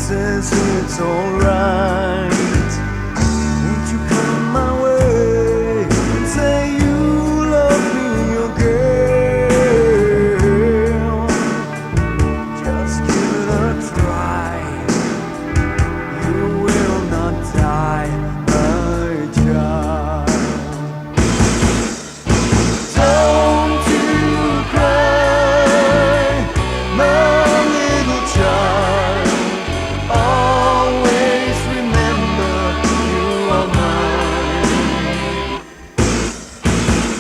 says it's alright. Won't you come my way and say you love me, your girl? Just give it a try. You will not die, my child. Don't you cry, my little child. Always remember you are mine.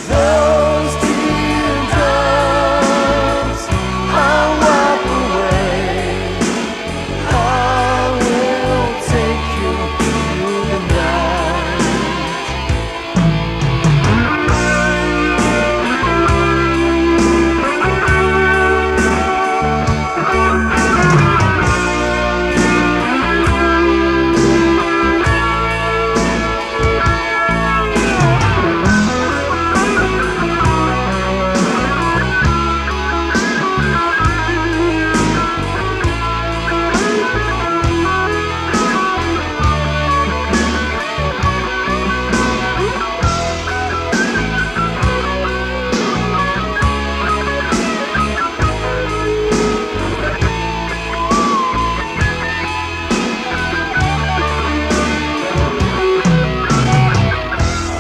Those teardrops I'll wipe away. I will take you through the night.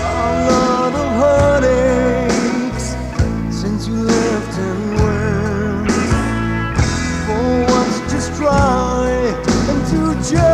A lot of heartaches since you left and went, for what's just right and to just